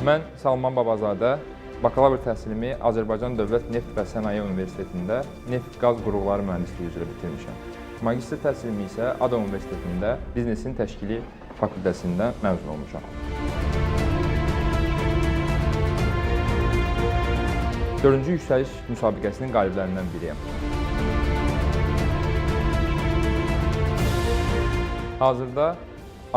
Mən Salman Babazadə, bakalavr təhsilimi Azərbaycan Dövlət Neft və Sənaye Universitetində neft-qaz qurğuları mühəndisliyi üzrə bitirmişəm. Magistr təhsilimi isə ADA Universitetində biznesin təşkili fakültəsində məzun olmuşam. 4-cü yüksəliş müsabiqəsinin qaliblərindən biriyəm. Hazırda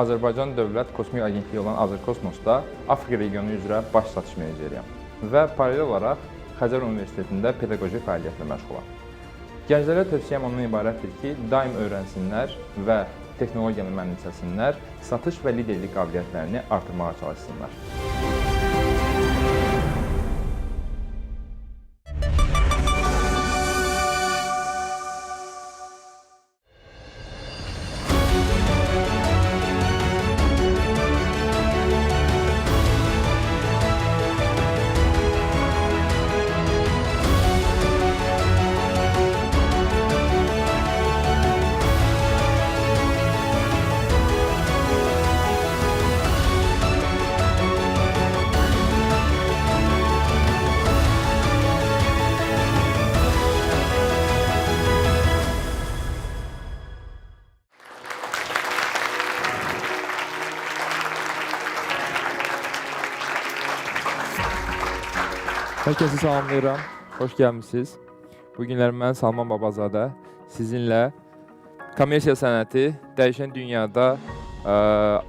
Azərbaycan Dövlət Kosmik Agentliyi olan Azərkosmosda Afrika regionu üzrə baş satış meneceriyəm və paralel olaraq Xəzər Universitetində pedaqoji fəaliyyətlə məşğulam. Gənclərə tövsiyəm ondan ibarətdir ki, daim öyrənsinlər və texnologiyanı mənimsəsinlər, satış və liderlik qabiliyyətlərini artırmağa çalışsınlar. Hər kəsi salamlayıram, xoş gəlmişsiniz. Bu günlər mən Salman Babazadə sizinlə kommersiya sənəti dəyişən dünyada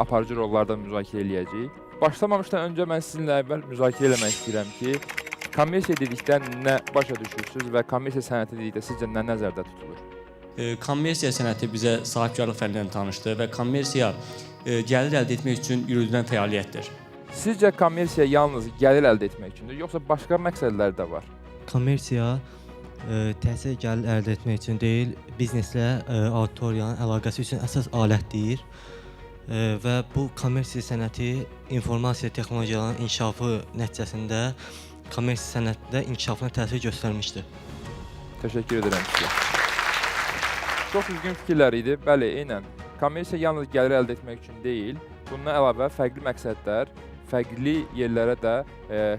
aparıcı rollarda müzakirə eləyəcəyik. Başlamamışdan öncə mən sizinlə əvvəl müzakirə eləmək istəyirəm ki, kommersiya dedikdə nə başa düşürsünüz və kommersiya sənəti dedikdə sizcə nə nəzərdə tutulur? Kommersiya sənəti bizə sahibkarlıq fənnindən tanışdır və kommersiya gəlir əldə etmək üçün yürüdülən fəaliyyətdir. Sizcə kommersiya yalnız gəlir əldə etmək üçündür, yoxsa başqa məqsədlər də var? Kommersiya təhsil gəlir əldə etmək üçün deyil, bizneslə auditoriyanın əlaqəsi üçün əsas alətdir və bu kommersiya sənəti informasiya texnologiyalarının inkişafı nəticəsində kommersiya sənətində inkişafına təsir göstərmişdir. Təşəkkür edirəm sizə. Çox düzgün fikirlər idi. Bəli, eynən. Kommersiya yalnız gəlir əldə etmək üçün deyil, bundan əlavə fərqli məqsədlər, fərqli yerlərə də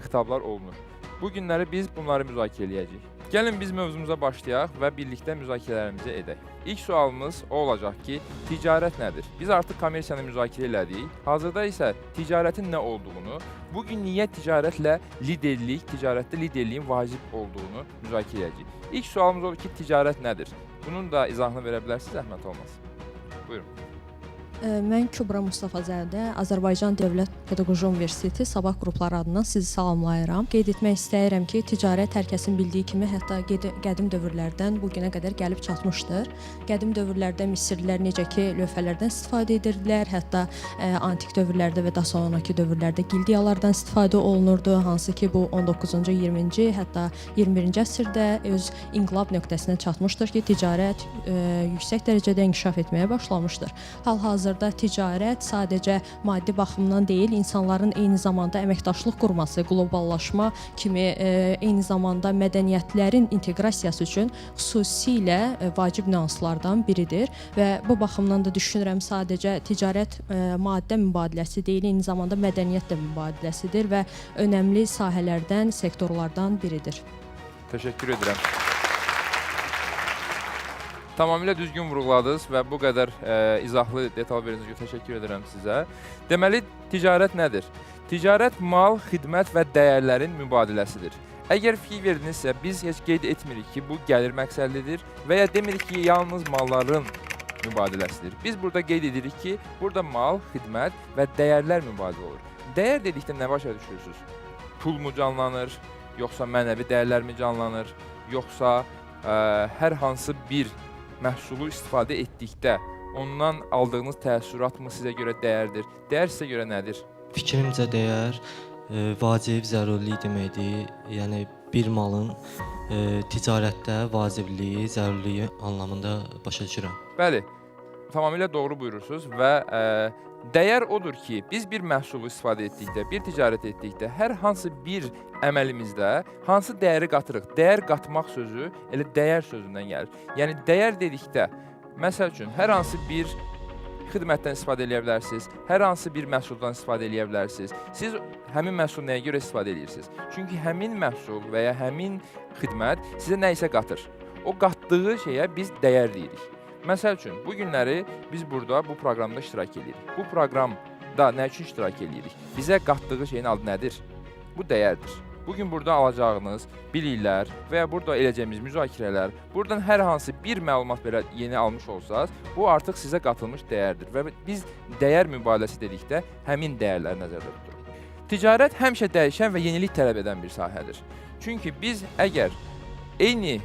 xitablar olunur. Bu günləri biz bunları müzakirə eləyəcəyik. Gəlin biz mövzumuza başlayaq və birlikdə müzakirələrimizi edək. İlk sualımız o olacaq ki, ticarət nədir? Biz artıq kommersiyanı müzakirə elədik. Hazırda isə ticarətin nə olduğunu, bugün niyə ticarətlə liderlik, ticarətdə liderliyin vacib olduğunu müzakirə edəcəyik. İlk sualımız odur ki, ticarət nədir? Bunun da izahını verə bilərsiniz, zəhmət olmasın. Buyurun. Mən Kübra Mustafazadə, Azərbaycan Dövlət Pedaqoji Universiteti sabah qrupları adından sizi salamlayıram. Qeyd etmək istəyirəm ki, ticarət hər kəsin bildiyi kimi hətta qədim dövrlərdən bu günə qədər gəlib çatmışdır. Qədim dövrlərdə Misirlilər necə ki, lövhələrdən istifadə edirdilər, hətta antik dövrlərdə və daha sonraki dövrlərdə gildiyalardan istifadə olunurdu, hansı ki, bu 19-cu, 20-ci, hətta 21-ci əsrdə öz inqilab nöqtəsinə çatmışdır ki, ticarət yüksək dərəcədə inkişaf etməyə başlamışdır. Hal-hazırda ticarət sadəcə maddi baxımdan deyil, insanların eyni zamanda əməkdaşlıq qurması, qloballaşma kimi eyni zamanda mədəniyyətlərin inteqrasiyası üçün xüsusilə vacib nüanslardan biridir və bu baxımdan da düşünürəm sadəcə ticarət maddə mübadiləsi deyil, eyni zamanda mədəniyyət də mübadiləsidir və önəmli sahələrdən, sektorlardan biridir. Təşəkkür edirəm. Tamamilə düzgün vurğuladınız və bu qədər izahlı detal verdiyiniz üçün təşəkkür edirəm sizə. Deməli, ticarət nədir? Ticarət mal, xidmət və dəyərlərin mübadiləsidir. Əgər fikir verdinizsə, biz heç qeyd etmirik ki, bu gəlir məqsədlidir və ya demirik ki, yalnız malların mübadiləsidir. Biz burada qeyd edirik ki, burada mal, xidmət və dəyərlər mübadilə olur. Dəyər dedikdə nə başa düşürsünüz? Pul mu canlanır, yoxsa mənəvi dəyərlər mi canlanır, yoxsa hər hansı bir məhsulu istifadə etdikdə ondan aldığınız təəssürat mı sizə görə dəyərdir? Dəyər sizə görə nədir? Fikrimcə dəyər vacib, zərurilik deməkdir. Yəni bir malın ticarətdə vacibliyi, zəruriliyi anlamında başa düşürəm. Bəli, tamamilə doğru buyurursunuz və dəyər odur ki, biz bir məhsulu istifadə etdikdə, bir ticarət etdikdə, hər hansı bir əməlimizdə hansı dəyəri qatırıq? Dəyər qatmaq sözü elə dəyər sözündən gəlir. Yəni, dəyər dedikdə, məsəl üçün, hər hansı bir xidmətdən istifadə edə bilərsiniz, hər hansı bir məhsuldan istifadə edə bilərsiniz. Siz həmin məhsulu nəyə görə istifadə edirsiniz? Çünki həmin məhsul və ya həmin xidmət sizə nə isə qatır. O qatdığı şeyə biz dəyər deyirik. Məsəl üçün, bu günləri biz burada bu proqramda iştirak edirik. Bu proqramda nə üçün iştirak edirik? Bizə qatdığı şeyin adı nədir? Bu dəyərdir. Bugün burada alacağınız biliklər və ya burada edəcəyimiz müzakirələr, buradan hər hansı bir məlumat belə yeni almış olsanız, bu artıq sizə qatılmış dəyərdir və biz dəyər mübadiləsi dedikdə həmin dəyərləri nəzərdə tuturuq. Ticarət həmişə dəyişən və yenilik tələb edən bir sahədir. Çünki biz əgər eyni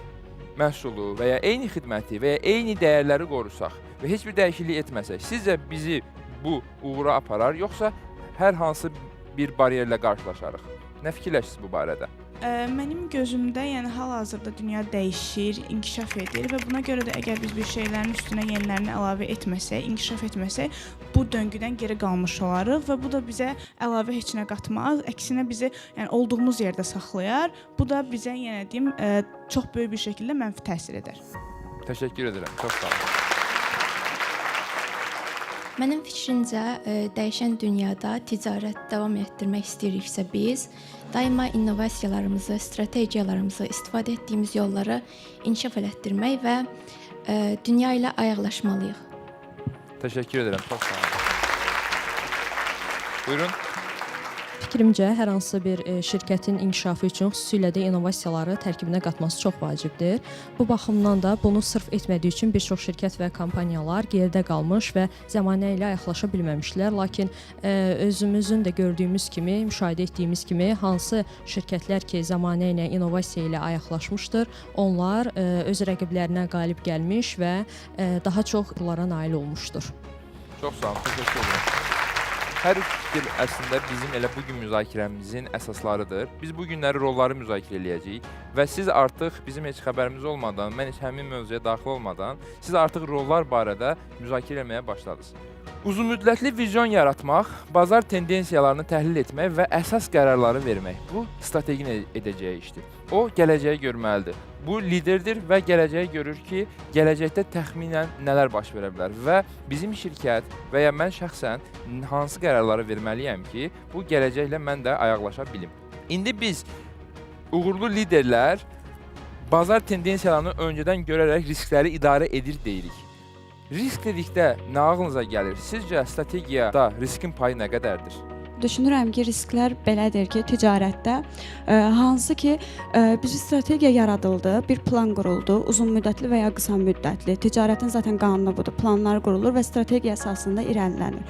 məhsulu və ya eyni xidməti və ya eyni dəyərləri qorusaq və heç bir dəyişiklik etməsək, sizcə bizi bu uğura aparar, yoxsa hər hansı bir bariyerlə qarşılaşarıq? Nə fikirləşirsiniz bu barədə? Mənim gözümdə, yəni hal-hazırda dünya dəyişir, inkişaf edir və buna görə də əgər biz bir şeylərin üstünə yenilərini əlavə etməsək, inkişaf etməsək, bu döngüdən geri qalmış olarıq və bu da bizə əlavə heç nə qatmaz, əksinə bizi yəni olduğumuz yerdə saxlayar. Bu da bizə, yenə deyim, çox böyük bir şəkildə mənfi təsir edər. Təşəkkür edirəm. Çox sağ olun. Mənim fikrimcə, dəyişən dünyada ticarət davam etdirmək istəyiriksə biz, daima innovasiyalarımızı, strategiyalarımızı, istifadə etdiyimiz yolları inkişaf elətdirmək və dünya ilə ayaqlaşmalıyıq. Təşəkkür edirəm. Çox sağ olun. Buyurun. Fikrimcə, hər hansı bir şirkətin inkişafı üçün xüsusilə də innovasiyaları tərkibinə qatması çox vacibdir. Bu baxımdan da bunu sırf etmədiyi üçün bir çox şirkət və kompaniyalar geridə qalmış və zəmanə ilə ayaqlaşa bilməmişlər. Lakin özümüzün də gördüyümüz kimi, müşahidə etdiyimiz kimi, hansı şirkətlər ki, zəmanə ilə, innovasiya ilə ayaqlaşmışdır, onlar öz rəqiblərinə qalib gəlmiş və daha çox uğurlara nail olmuşdur. Çox sağ olun. Təşəkkür edirəm. Hər üç fikir əslində bizim elə bugün müzakirəmizin əsaslarıdır. Biz bu günləri rolları müzakirə eləyəcəyik və siz artıq bizim heç xəbərimiz olmadan, mən heç həmin mövzuya daxil olmadan, siz artıq rollar barədə müzakirə etməyə başladınız. Uzunmüddətli vizyon yaratmaq, bazar tendensiyalarını təhlil etmək və əsas qərarları vermək. Bu strateginin edəcəyi işdir. O, gələcəyi görməlidir. Bu liderdir və gələcəyi görür ki, gələcəkdə təxminən nələr baş verə bilər və bizim şirkət və ya mən şəxsən hansı qərarları verməliyəm ki, bu gələcəklə mən də ayaqlaşa bilim. İndi biz uğurlu liderlər bazar tendensiyalarını öncədən görərək riskləri idarə edir deyirik. Risk dedikdə nə ağlınıza gəlir? Sizcə strategiyada riskin payı nə qədərdir? Düşünürəm ki, risklər belədir ki, ticarətdə hansı ki, bir strategiya yaradıldı, bir plan quruldu, uzun müddətli və ya qısa müddətli. Ticarətin zaten qanunu budur, planlar qurulur və strategiya əsasında irəlilənir.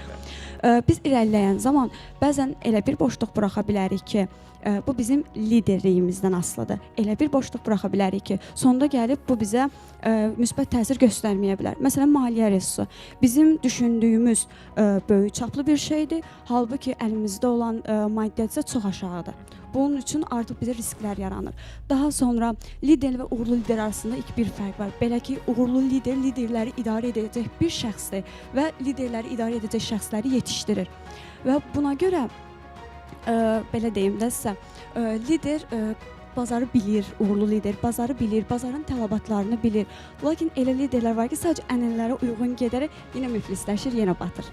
Biz irəliləyən zaman bəzən elə bir boşluq buraxa bilərik ki, bu bizim liderliyimizdən asılıdır. Elə bir boşluq buraxa bilərik ki, sonda gəlib bu bizə müsbət təsir göstərməyə bilər. Məsələn, maliyyə resursu bizim düşündüyümüz böyük çaplı bir şeydir, halbuki əlimizdə olan maddiyyat isə çox aşağıdır. Bunun üçün artıq bizə risklər yaranır. Daha sonra lider və uğurlu lider arasında bir fərq var. Belə ki, uğurlu lider liderləri idarə edəcək bir şəxsdir və liderləri idarə edəcək şəxsləri yetişdirir. Və buna görə belə deyim də sizə, lider bazarı bilir, uğurlu lider bazarı bilir, bazarın tələbatlarını bilir. Lakin elə liderlər var ki, sadəcə ənənələrə uyğun gedərək yenə müflisləşir, yenə batır.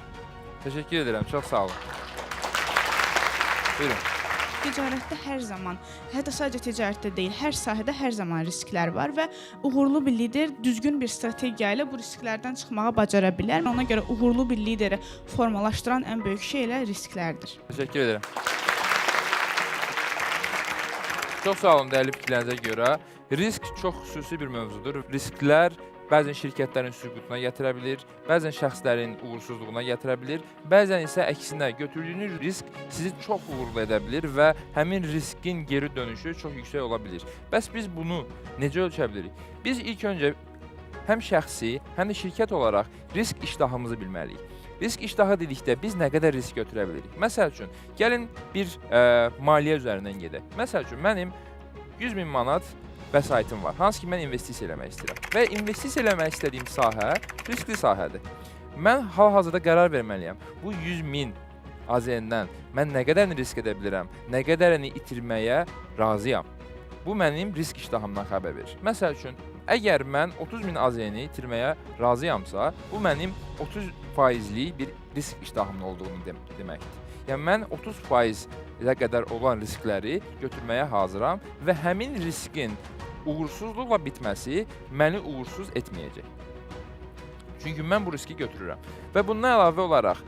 Təşəkkür edirəm, çox sağ olun. Buyurun. Ticarətdə hər zaman, hətta sadəcə ticarətdə deyil, hər sahədə hər zaman risklər var və uğurlu bir lider düzgün bir strategiya ilə bu risklərdən çıxmağa bacara bilər. Ona görə uğurlu bir lideri formalaşdıran ən böyük şey elə risklərdir. Təşəkkür edirəm. Çox sağ olun dəyərli fikirlərinizə görə. Risk çox xüsusi bir mövzudur. Risklər bəzən şirkətlərin süqutuna gətirə bilir, bəzən şəxslərin uğursuzluğuna gətirə bilir, bəzən isə əksinə götürdüyünüz risk sizi çox uğurlu edə bilir və həmin riskin geri dönüşü çox yüksək ola bilir. Bəs biz bunu necə ölçə bilirik? Biz ilk öncə həm şəxsi, həm də şirkət olaraq risk iştahımızı bilməliyik. Risk iştahı dedikdə biz nə qədər risk götürə bilirik? Məsəl üçün, gəlin bir maliyyə üzərindən gedək. Məsəl üçün, mənim 100.000 manat vəsaitim var, hansı ki, mən investisiya eləmək istəyirəm. Və investisiya eləmək istədiyim sahə riskli sahədir. Mən hal-hazırda qərar verməliyəm. Bu 100.000 AZN-dən mən nə qədərini risk edə bilirəm, nə qədərini itirməyə razıyam. bu mənim risk iştahımdan xəbər verir. Məsəl üçün, əgər mən 30.000 AZN-i itirməyə razıyamsa, bu mənim 30%lik bir risk iştahımın olduğunu deməkdir. Yəni mən 30%-ə qədər olan riskləri götürməyə hazıram və həmin riskin uğursuzluqla bitməsi məni uğursuz etməyəcək. Çünki mən bu riski götürürəm. Və bundan əlavə olaraq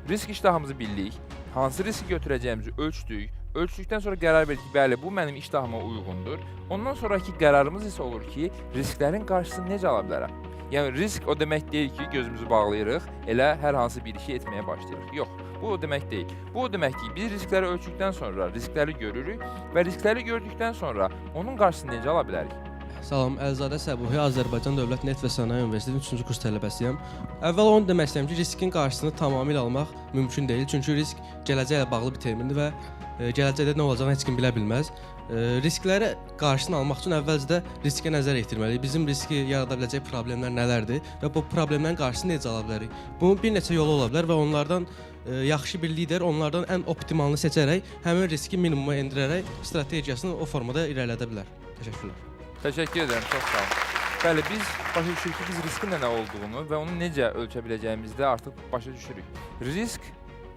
risk iştahımızı bildik, hansı riski götürəcəyimizi ölçdük, ölçdükdən sonra qərar verdik ki, bəli, bu mənim iştahıma uyğundur. Ondan sonraki qərarımız isə olur ki, risklərin qarşısını necə ala bilərəm? Yəni risk o demək deyil ki, gözümüzü bağlayırıq, elə hər hansı bir işi etməyə başlayırıq. Yox, bu o demək deyil. Bu o demək ki, biz riskləri ölçdükdən sonra riskləri görürük və riskləri gördükdən sonra onun qarşısını necə ala bilərik? Salam, Əlizadə Səbuhi, Azərbaycan Dövlət Neft və Sənaye Universitetinin 3-cü kurs tələbəsiyəm. Əvvəl onu demək istəyirəm ki, riskin qarşısını tamamilə almaq mümkün deyil. Çünki risk gələcəklə bağlı bir termindir və gələcəkdə nə olacağını heç kim bilə bilməz. Riskləri qarşısını almaq üçün əvvəlcədə riskə nəzər yetirməliyik. Bizim riski yarada biləcək problemlər nələrdir və bu problemlərin qarşısını necə ala bilərik? Bunun bir neçə yolu ola bilər və onlardan yaxşı bir lider onlardan ən optimalını seçərək həmin riski minimuma endirərək strategiyasını o formada irəlidə bilər. Təşəkkürlər. Təşəkkür edirəm, çox sağ olun. Bəli, biz başa düşürük ki, biz riskin nə olduğunu və onu necə ölçə biləcəyimizi də artıq başa düşürük. Risk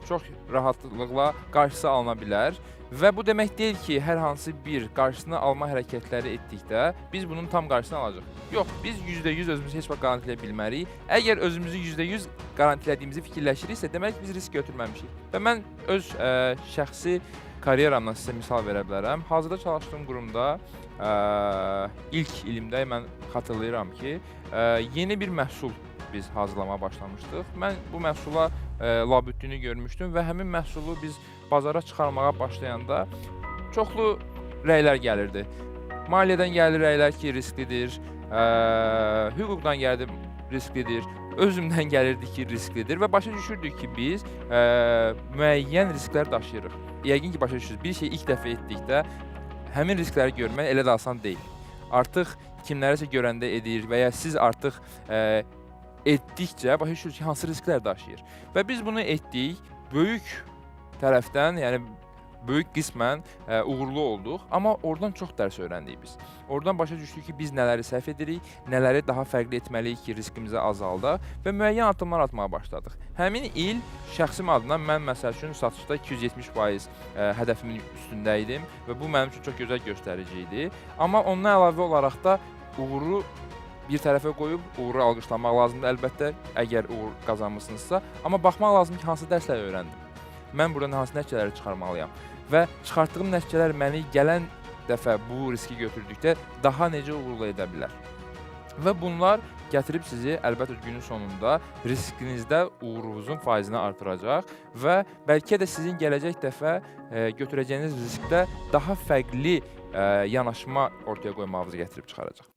çox rahatlıqla qarşısı alına bilər və bu demək deyil ki, hər hansı bir qarşısını alma hərəkətləri etdikdə biz bunun tam qarşısını alacaq. Yox, biz %100 özümüzü heç vaxt garantiləyə bilmərik. Əgər özümüzü %100 garantilədiyimizi fikirləşiriksə, demək biz risk götürməmişik. Və mən öz şəxsi karyeramdan sizə misal verə bilərəm. Hazırda çalışdığım qurumda ilk ilimdə mən xatırlayıram ki, yeni bir məhsul biz hazırlamaya başlamışdıq. Mən bu məhsula labüddünü görmüşdüm və həmin məhsulu biz bazara çıxarmağa başlayanda çoxlu rəylər gəlirdi. Maliyyədən gəlir rəylər ki, risklidir, hüquqdan gəldi risklidir, özümdən gəlirdi ki, risklidir və başa düşürdük ki, biz müəyyən risklər daşıyırıq. Yəqin ki, başa düşürsünüz, bir şey ilk dəfə etdikdə həmin riskləri görmək elə də asan deyil. Artıq kimlərisə görəndə edir və ya siz artıq etdikcə başa düşürsünüz ki, hansı risklər daşıyır. Və biz bunu etdik, böyük tərəfdən, yəni böyük qismən uğurlu olduq, amma oradan çox dərs öyrəndik biz. Oradan başa düşdük ki, biz nələri səhv edirik, nələri daha fərqli etməliyik ki, riskimizi azaldaq və müəyyən addımlar atmağa başladıq. Həmin il şəxsim adına mən məsəl üçün satışda 270% hədəfimin üstündə idim və bu mənim üçün çox gözəl göstərici idi. Amma ondan əlavə olaraq da uğuru bir tərəfə qoyub uğuru alqışlamaq lazımdır əlbəttə, əgər uğur qazanmısınızsa. Amma baxmaq lazım ki, hansı dərsləri öyrəndim. Mən buradan hansı nəticələri çıxarmalıyam və çıxartdığım nəticələr məni gələn dəfə bu riski götürdükdə daha necə uğurlu edə bilər. Və bunlar gətirib sizi əlbəttə günün sonunda riskinizdə uğurunuzun faizini artıracaq və bəlkə də sizin gələcək dəfə götürəcəyiniz riskdə daha fərqli yanaşma ortaya qoymağınızı gətirib çıxaracaq.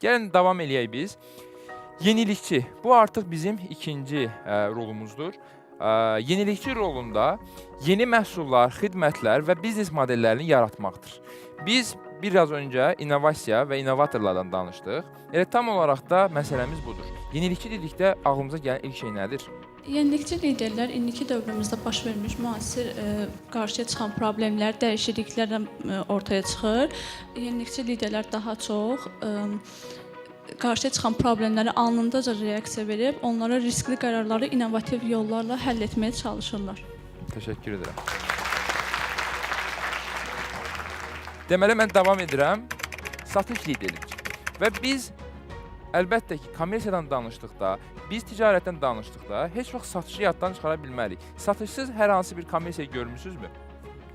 Gəlin davam eləyək biz. Yenilikçi. Bu artıq bizim ikinci rolumuzdur. Yenilikçi rolunda yeni məhsullar, xidmətlər və biznes modellərini yaratmaqdır. Biz biraz öncə innovasiya və innovatorlardan danışdıq. Elə tam olaraq da məsələmiz budur. Yenilikçi dedikdə ağlımıza gələn ilk şey nədir? Yenilikçi liderlər indiki dövrümüzdə baş vermiş müasir qarşıya çıxan problemlər, dəyişikliklərlə ortaya çıxır. Yenilikçi liderlər daha çox qarşıya çıxan problemləri anındaca reaksiya verib, onlara riskli qərarları innovativ yollarla həll etməyə çalışırlar. Təşəkkür edirəm. Deməli, mən davam edirəm. Satış lideridir. Və biz əlbəttə ki, kommersiyadan danışdıqda, biz ticarətdən danışdıqda heç vaxt satışı yaddan çıxara bilmərik. Satışsız hər hansı bir kommersiya görmüsünüzmü?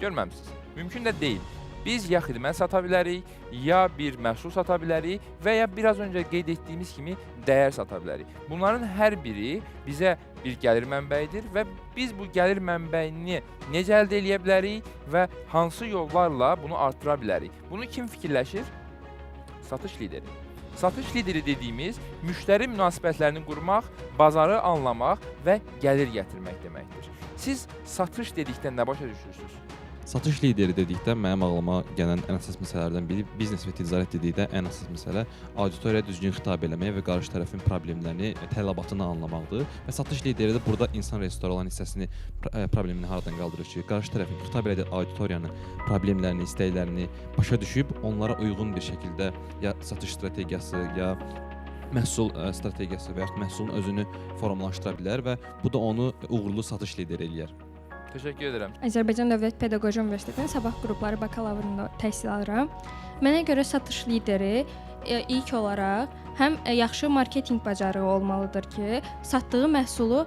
Görməmisiniz. Mümkün də deyil. Biz ya xidmət sata bilərik, ya bir məhsul sata bilərik və ya biraz öncə qeyd etdiyimiz kimi dəyər sata bilərik. Bunların hər biri bizə bir gəlir mənbəyidir və biz bu gəlir mənbəyini necə əldə edə bilərik və hansı yollarla bunu artıra bilərik? Bunu kim fikirləşir? Satış lideri. Satış lideri dediyimiz müştəri münasibətlərini qurmaq, bazarı anlamaq və gəlir gətirmək deməkdir. Siz satış dedikdə nə başa düşürsünüz? Satış lideri dedikdə mənim ağlıma gələn ən əsas məsələlərdən biri biznes və ticarət dedikdə ən əsas məsələ auditoriyaya düzgün xitab eləmək və qarşı tərəfin problemlərini, tələbatını anlamaqdır. Və satış lideri də burada insan resursu olan hissəsini, problemini haradan qaldırır ki, qarşı tərəfin xitab elədiyi auditoriyanın problemlərini, istəklərini başa düşüb onlara uyğun bir şəkildə ya satış strategiyası, ya məhsul strategiyası və yaxud məhsulun özünü formalaşdıra bilər və bu da onu uğurlu satış lideri eləyər. Təşəkkür edirəm. Azərbaycan Dövlət Pedaqoji Universitetinin sabah qrupları bakalavrında təhsil alıram. Mənə görə satış lideri ilk olaraq həm yaxşı marketinq bacarığı olmalıdır ki, satdığı məhsulu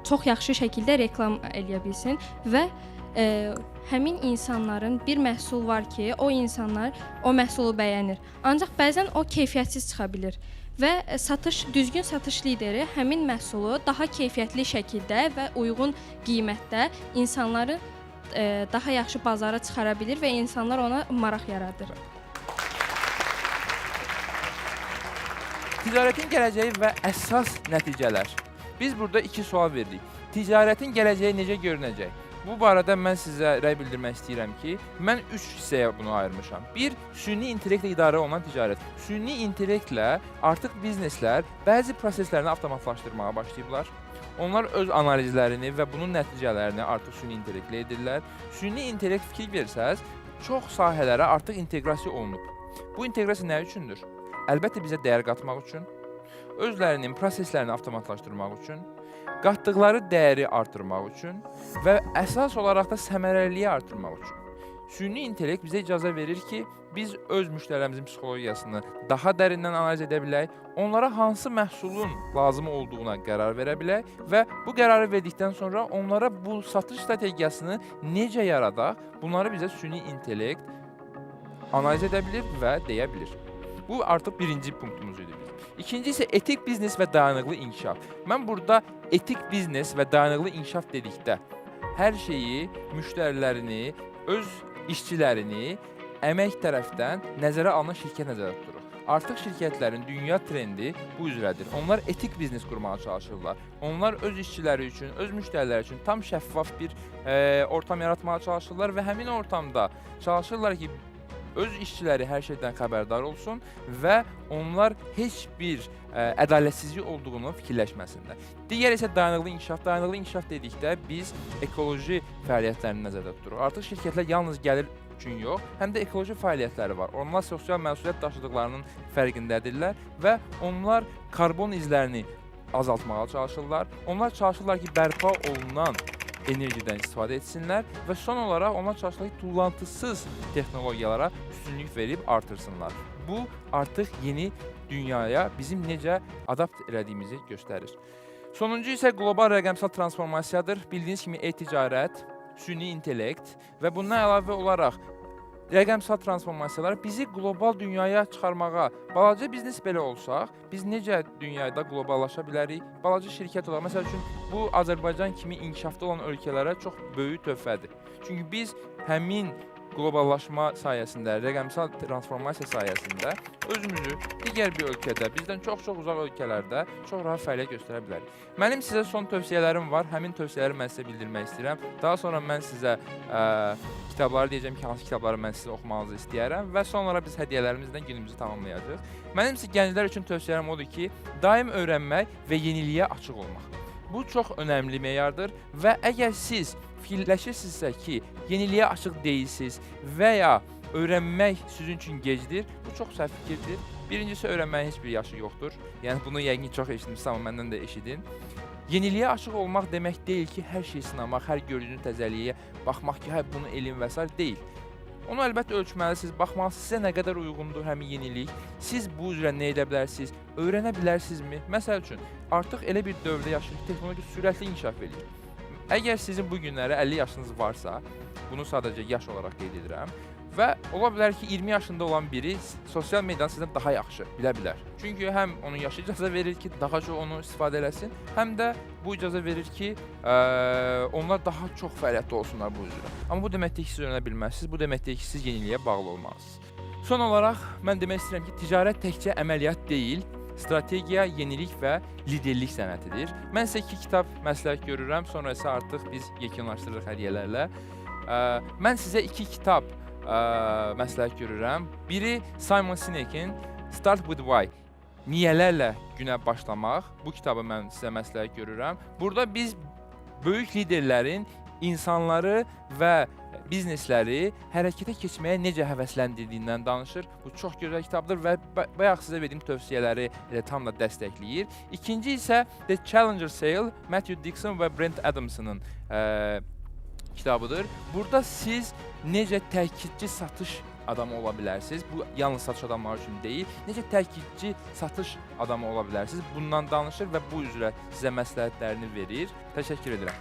çox yaxşı şəkildə reklam eləyə bilsin və həmin insanların bir məhsul var ki, o insanlar o məhsulu bəyənir. Ancaq bəzən o keyfiyyətsiz çıxa bilir. Və düzgün satış lideri həmin məhsulu daha keyfiyyətli şəkildə və uyğun qiymətdə insanları daha yaxşı bazara çıxara bilir və insanlar ona maraq yaradır. Ticarətin gələcəyi və əsas nəticələr. Biz burada 2 sual verdik. Ticarətin gələcəyi necə görünəcək? Bu barədə mən sizə rəy bildirmək istəyirəm ki, mən 3 hissəyə bunu ayırmışam. 1. Süni intellektlə idarə olunan ticarət. Süni intellektlə artıq bizneslər bəzi proseslərini avtomatlaşdırmağa başlayıblar. Onlar öz analizlərini və bunun nəticələrini artıq süni intellektlə edirlər. Süni intellekt fikir versəz, çox sahələrə artıq inteqrasiya olunub. Bu inteqrasiya nə üçündür? Əlbəttə bizə dəyər qatmaq üçün, özlərinin proseslərini avtomatlaşdırmaq üçün, qatdıqları dəyəri artırmaq üçün və əsas olaraq da səmərəliliyi artırmaq üçün. Süni intellekt bizə icazə verir ki, biz öz müştərilərimizin psixologiyasını daha dərindən analiz edə bilək, onlara hansı məhsulun lazım olduğuna qərar verə bilək və bu qərarı verdikdən sonra onlara bu satış strategiyasını necə yaradaq, bunları bizə süni intellekt analiz edə bilir və deyə bilir. Bu artıq birinci punktumuz idi. İkinci isə etik biznes və dayanıqlı inkişaf. Mən burada etik biznes və dayanıqlı inkişaf dedikdə hər şeyi, müştərilərini, öz işçilərini əmək tərəfdən nəzərə alınan şirkət nəzərdə tuturuq. Artıq şirkətlərin dünya trendi bu üzrədir. Onlar etik biznes qurmağa çalışırlar. Onlar öz işçiləri üçün, öz müştəriləri üçün tam şəffaf bir ortam yaratmağa çalışırlar və həmin ortamda çalışırlar ki, öz işçiləri hər şeydən xəbərdar olsun və onlar heç bir ədalətsizlik olduğunu fikirləşməsinlər. Digər isə dayanıqlı inkişaf. Dayanıqlı inkişaf dedikdə biz ekoloji fəaliyyətlərini nəzərdə tuturuq. Artıq şirkətlər yalnız gəlir üçün yox, həm də ekoloji fəaliyyətləri var. Onlar sosial məsuliyyət daşıdıqlarının fərqindədirlər və onlar karbon izlərini azaltmağa çalışırlar. Onlar çalışırlar ki, bərpa olunan enerjidən istifadə etsinlər və son olaraq onlar çalışırlar ki, tullantısız texnologiyalara üstünlük verib artırsınlar. Bu artıq yeni dünyaya bizim necə adapt elədiyimizi göstərir. Sonuncu isə qlobal rəqəmsal transformasiyadır. Bildiyiniz kimi e-ticarət, süni intellekt və bundan əlavə olaraq rəqəmsal transformasiyalar bizi qlobal dünyaya çıxarmağa, balaca biznes belə olsaq, biz necə dünyada qloballaşa bilərik? Balaca şirkət olaraq, məsəl üçün, bu Azərbaycan kimi inkişafda olan ölkələrə çox böyük töhfədir. Çünki biz həmin qloballaşma sayəsində, rəqəmsal transformasiya sayəsində özümüzü digər bir ölkədə, bizdən çox-çox uzaq ölkələrdə çox rahat fəaliyyət göstərə bilərik. Mənim sizə son tövsiyələrim var, həmin tövsiyələri mən sizə bildirmək istəyirəm. Daha sonra mən sizə kitabları deyəcəm ki, hansı kitabları mən sizə oxumanızı istəyərəm və sonra biz hədiyyələrimizlə günümüzü tamamlayacağıq. Mənim sizə gənclər üçün tövsiyələrim odur ki, daim öyrənmək və yeniliyə açıq olmaq. Bu çox önəmli meyardır və əgər siz fikirləşirsinizsə ki, yeniliyə açıq deyilsiniz və ya öyrənmək sizin üçün gecdir, bu çox səhv fikirdir. Birincisi, öyrənməyin heç bir yaşı yoxdur. Yəni, bunu yəqin çox eşitmişsiniz, amma məndən də eşidin. Yeniliyə açıq olmaq demək deyil ki, hər şeyi sınamaq, hər gördüyünüz təzəliyə baxmaq ki, hə, bunu elm və s. deyil. Onu əlbəttə ölçməlisiniz, baxmalısınız, sizə nə qədər uyğundur həmin yenilik, siz bu üzrə nə edə bilərsiniz, öyrənə bilərsinizmi? Məsəl üçün, artıq elə bir dövrdə yaşayırıq, texnologiya sürətli inkişaf edir. Əgər sizin bu günləri 50 yaşınız varsa, bunu sadəcə yaş olaraq qeyd edirəm, və ola bilər ki, 20 yaşında olan biri sosial mediadan sizdən daha yaxşı bilə bilər. Çünki həm onun yaşı icazə verir ki, daha çox onu istifadə eləsin, həm də bu icazə verir ki, onlar daha çox fəaliyyətdə olsunlar bu üzrə. Amma bu demək deyil ki, siz öyrənə bilməzsiniz, bu demək deyil ki, siz yeniliyə bağlı olmalısınız. Son olaraq, mən demək istəyirəm ki, ticarət təkcə əməliyyat deyil, strategiya, yenilik və liderlik sənətidir. Mən sizə 2 kitab məsləhət görürəm, sonra isə artıq biz yekunlaşdırırıq hədiyyələrlə. Mən sizə 2 kitab məsləhət görürəm. Biri Simon Sinek'in Start with Why. Niyələrlə günə başlamaq. Bu kitabı mən sizə məsləhət görürəm. Burada biz böyük liderlərin insanları və biznesləri hərəkətə keçməyə necə həvəsləndirdiyindən danışır. Bu çox gözəl kitabdır və bayaq sizə verdiyim tövsiyələri tam da dəstəkləyir. İkinci isə The Challenger Sale, Matthew Dixon və Brent Adams'ın kitabıdır. Burada siz necə təkidçi satış adamı ola bilərsiniz. Bu yalnız satış adamları üçün deyil. Necə təkidçi satış adamı ola bilərsiniz. Bundan danışır və bu üzrə sizə məsləhətlərini verir. Təşəkkür edirəm.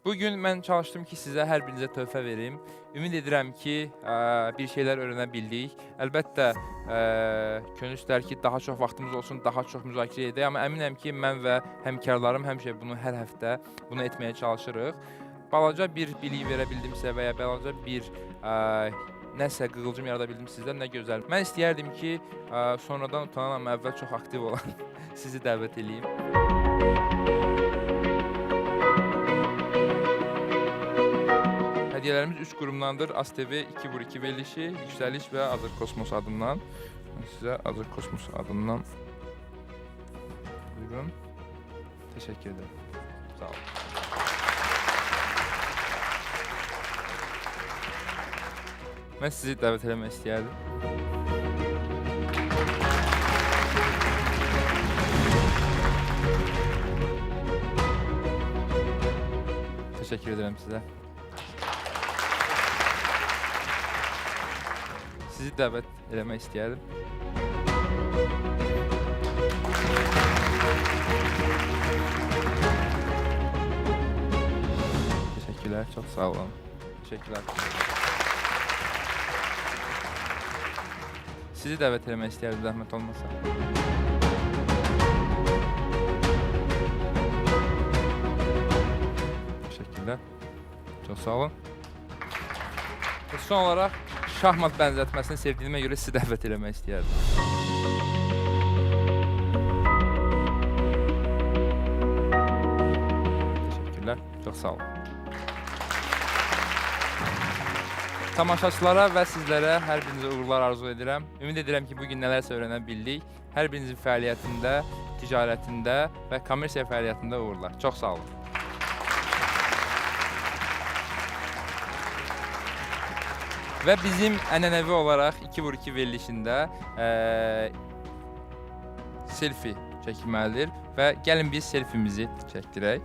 Bugün mən çalışdım ki, sizə hər birinizə töhfə verim. Ümid edirəm ki, bir şeylər öyrənə bildik. Əlbəttə, könül istər ki, daha çox vaxtımız olsun, daha çox müzakirə edək. Amma əminəm ki, mən və həmkarlarım həmişə bunu hər həftə bunu etməyə çalışırıq. Balaca bir bilik verə bildimsə və ya balaca bir nəsə qığılcım yarada bildim sizdən, nə gözəl. Mən istəyərdim ki, sonradan utanan amma əvvəl çox aktiv olan sizi dəvət edeyim. Hədiyyələrimiz 3 qurumdandır. ASTV 2x2 verilişi, Yüksəliş və Azır Kosmos adından. Sizə Azır Kosmos adından buyurun. Təşəkkür edirəm. Sağ olun. Mən sizi dəvət eləmək istəyərdim. Təşəkkür edirəm sizə. Sizi dəvət eləmək istəyərdim. Təşəkkürlər, çox sağ olun. Təşəkkürlər. Sizi dəvət eləmək istəyərdim, zəhmət olmasa. Təşəkkürlər, çox sağ olun. Son olaraq, şahmat bənzətməsini sevdiyimə görə sizi dəvət eləmək istəyərdim. Təşəkkürlər, çox sağ olun. Tamaşaçılara və sizlərə hər birinizə uğurlar arzu edirəm. Ümid edirəm ki, bugün nələrsə öyrənə bildik. Hər birinizin fəaliyyətində, ticarətində və kommersiya fəaliyyətində uğurlar. Çox sağ olun. Və bizim ənənəvi olaraq 2x2 verilişində selfie çəkilməlidir və gəlin biz selfimizi çəkdirək.